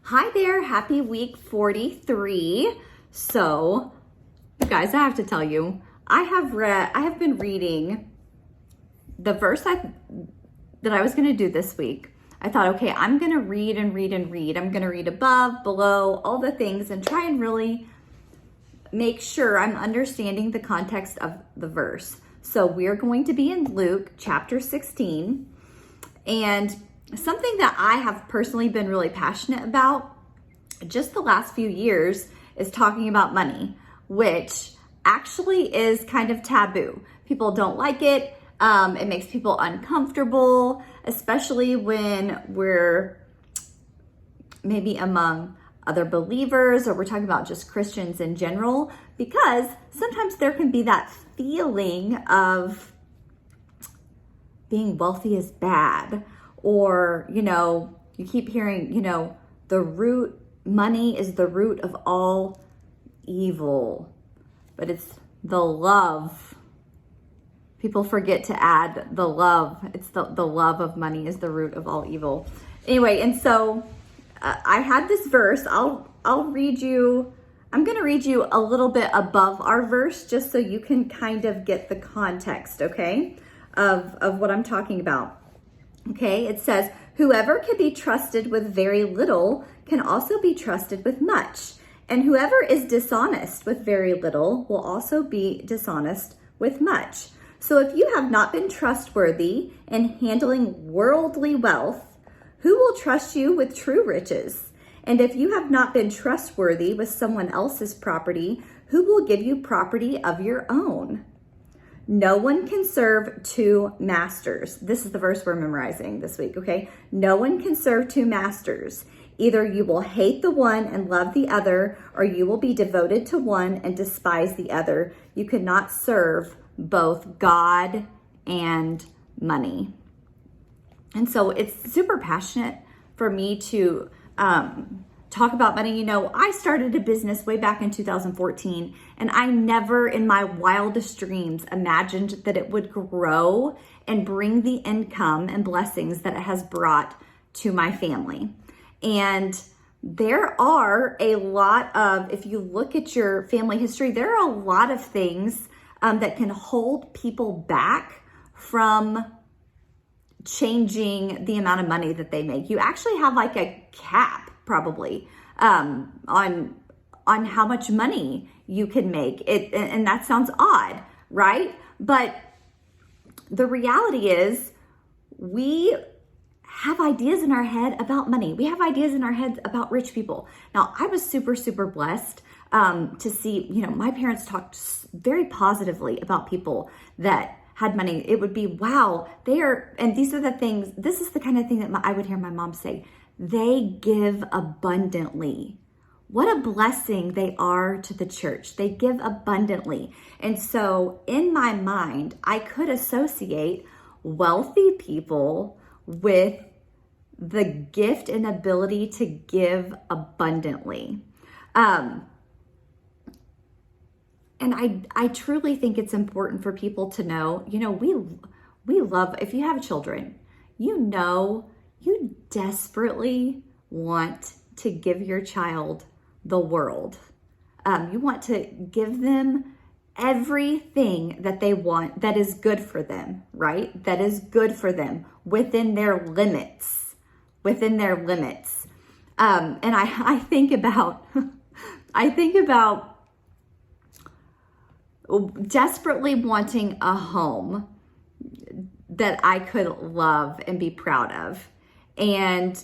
Hi there, happy week 43. So, you guys, I have to tell you, I have been reading the verse that I was going to do this week. I thought, okay, I'm going to read and read and read. I'm going to read above, below, all the things and try and really make sure I'm understanding the context of the verse. So we're going to be in Luke chapter 16, and something that I have personally been really passionate about just the last few years is talking about money, which actually is kind of taboo. People don't like it. It makes people uncomfortable, especially when we're maybe among other believers or we're talking about just Christians in general, because sometimes there can be that feeling of being wealthy is bad. Or, you keep hearing, money is the root of all evil, but it's the love. People forget to add the love. It's the love of money is the root of all evil. Anyway, and so I had this verse. I'll read you. I'm going to read you a little bit above our verse just so you can kind of get the context, okay, of what I'm talking about. Okay, it says, whoever can be trusted with very little can also be trusted with much. And whoever is dishonest with very little will also be dishonest with much. So if you have not been trustworthy in handling worldly wealth, who will trust you with true riches? And if you have not been trustworthy with someone else's property, who will give you property of your own? No one can serve two masters. This is the verse we're memorizing this week, okay? No one can serve two masters. Either you will hate the one and love the other, or you will be devoted to one and despise the other. You cannot serve both God and money. And so it's super passionate for me to talk about money. I started a business way back in 2014, and I never in my wildest dreams imagined that it would grow and bring the income and blessings that it has brought to my family. And there are a lot of, if you look at your family history, there are a lot of things that can hold people back from changing the amount of money that they make. You actually have like a cap probably on how much money you can make it, and that sounds odd, right? But the reality is we have ideas in our head about money. We have ideas in our heads about rich people. Now, I was super blessed to see, my parents talked very positively about people that had money. It would be, wow, and these are the things, this is the kind of thing that I would hear my mom say, they give abundantly. What a blessing they are to the church. They give abundantly. And so in my mind, I could associate wealthy people with the gift and ability to give abundantly. And I truly think it's important for people to know, we love, if you have children, you desperately want to give your child the world. You want to give them everything that they want that is good for them, right? That is good for them within their limits, And I think about, desperately wanting a home that I could love and be proud of, and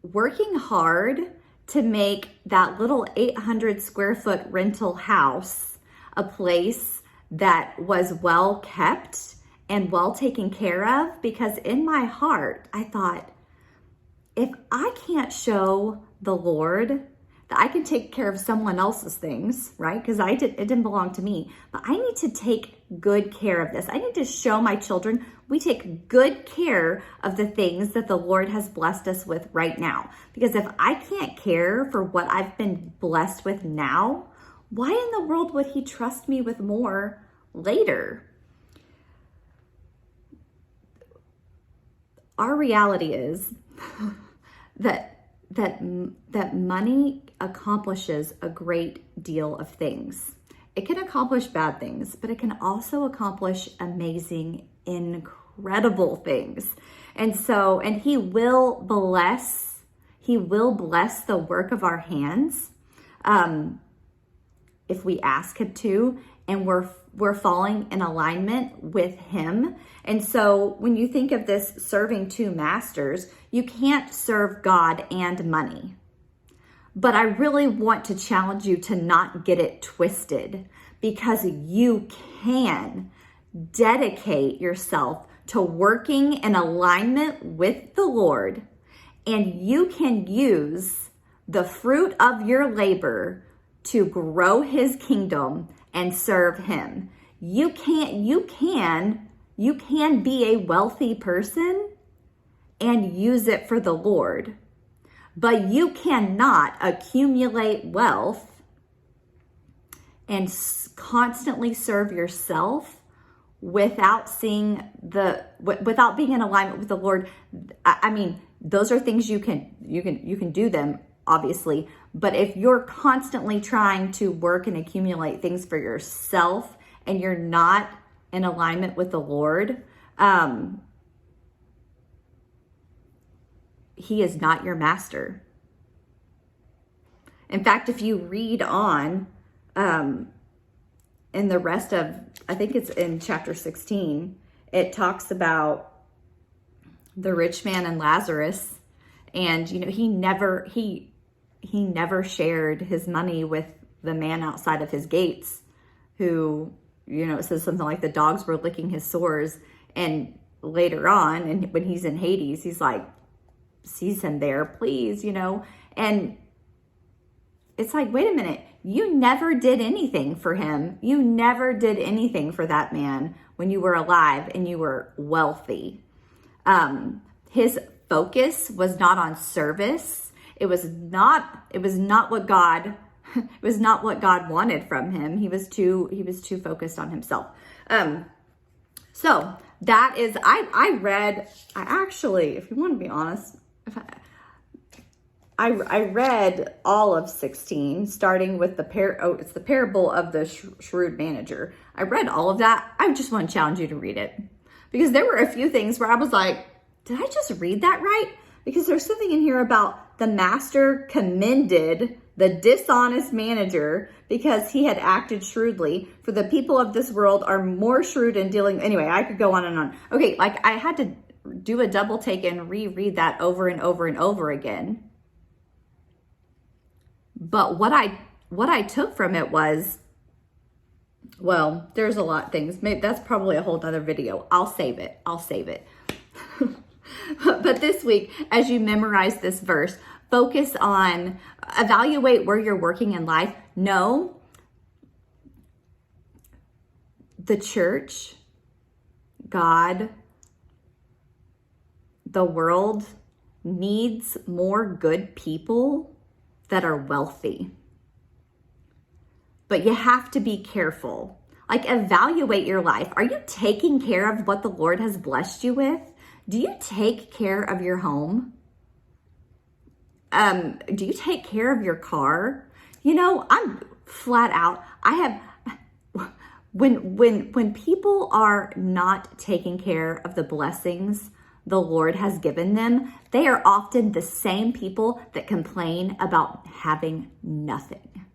working hard to make that little 800 square foot rental house a place that was well kept and well taken care of, because in my heart, I thought, if I can't show the Lord that I can take care of someone else's things, right? Because it didn't belong to me, but I need to take good care of this. I need to show my children we take good care of the things that the Lord has blessed us with right now. Because if I can't care for what I've been blessed with now, why in the world would He trust me with more later? Our reality is that that money accomplishes a great deal of things. It can accomplish bad things, but it can also accomplish amazing, incredible things. And he will bless the work of our hands if we ask him to, and we're falling in alignment with him. And so when you think of this serving two masters, you can't serve God and money. But I really want to challenge you to not get it twisted, because you can dedicate yourself to working in alignment with the Lord, and you can use the fruit of your labor to grow his kingdom and serve him. You can be a wealthy person and use it for the Lord, but you cannot accumulate wealth and constantly serve yourself without being in alignment with the Lord. I mean, those are things you can do them, obviously, but if you're constantly trying to work and accumulate things for yourself and you're not in alignment with the Lord, he is not your master. In fact, if you read on in the rest of, I think it's in chapter 16, it talks about the rich man and Lazarus, and he never shared his money with the man outside of his gates, who, it says something like the dogs were licking his sores. And later on, and when he's in Hades, he's like, sees him there, please, and it's like, wait a minute, you never did anything for him. You never did anything for that man when you were alive and you were wealthy. His focus was not on service. It was not what God wanted from him. He was too focused on himself. So that is, I actually, if you want to be honest, I read all of 16, starting with it's the parable of the shrewd manager. I read all of that. I just want to challenge you to read it, because there were a few things where I was like, did I just read that right? Because there's something in here about the master commended the dishonest manager because he had acted shrewdly. For the people of this world are more shrewd in dealing. Anyway, I could go on and on. Okay, like I had to do a double take and reread that over and over and over again. But what I took from it was, well, there's a lot of things. Maybe that's probably a whole other video. I'll save it. But this week, as you memorize this verse, focus on, evaluate where you're working in life. Know the church, God, the world needs more good people that are wealthy. But you have to be careful. Like, evaluate your life. Are you taking care of what the Lord has blessed you with? Do you take care of your home? Do you take care of your car? I'm flat out. When people are not taking care of the blessings the Lord has given them, they are often the same people that complain about having nothing.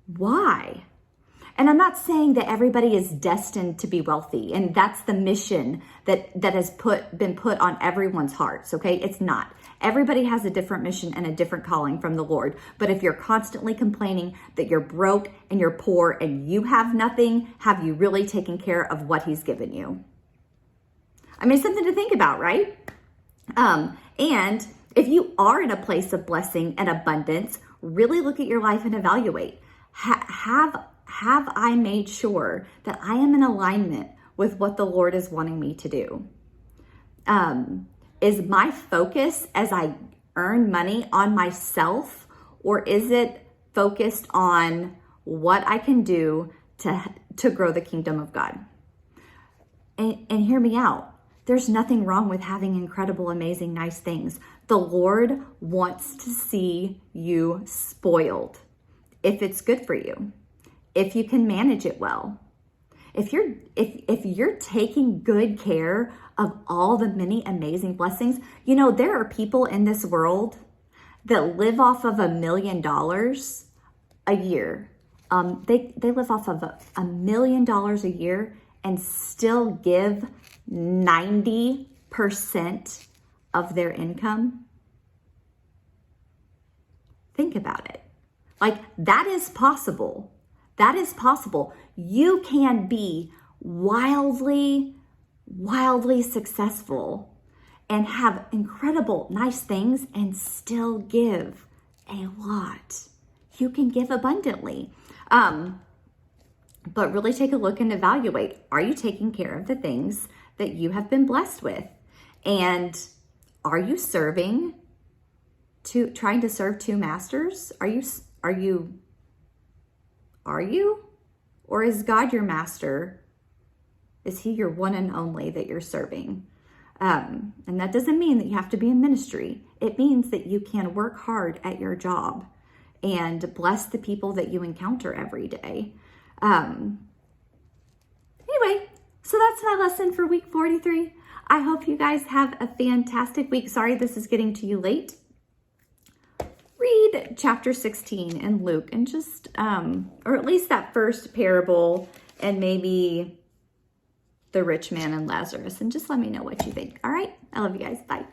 Why? And I'm not saying that everybody is destined to be wealthy, and that's the mission that has been put on everyone's hearts, okay? It's not. Everybody has a different mission and a different calling from the Lord. But if you're constantly complaining that you're broke and you're poor and you have nothing, have you really taken care of what he's given you? I mean, something to think about, right? And if you are in a place of blessing and abundance, really look at your life and evaluate. Have I made sure that I am in alignment with what the Lord is wanting me to do? Is my focus as I earn money on myself, or is it focused on what I can do to grow the kingdom of God? And hear me out. There's nothing wrong with having incredible, amazing, nice things, The Lord wants to see you spoiled if it's good for you, if you can manage it well. If you're taking good care of all the many amazing blessings, you know, there are people in this world that live off of $1 million a year. They live off of $1 million a year and still give 90% of their income. Think about it. Like, that is possible. That is possible. You can be wildly, wildly successful and have incredible, nice things and still give a lot. You can give abundantly. But really take a look and evaluate. Are you taking care of the things that you have been blessed with? And are you trying to serve two masters? Are you? Or is God your master? Is he your one and only that you're serving? And that doesn't mean that you have to be in ministry. It means that you can work hard at your job and bless the people that you encounter every day. Anyway, so that's my lesson for week 43. I hope you guys have a fantastic week. Sorry, this is getting to you late. Read chapter 16 in Luke and just, or at least that first parable and maybe the rich man and Lazarus, and just let me know what you think. All right. I love you guys. Bye.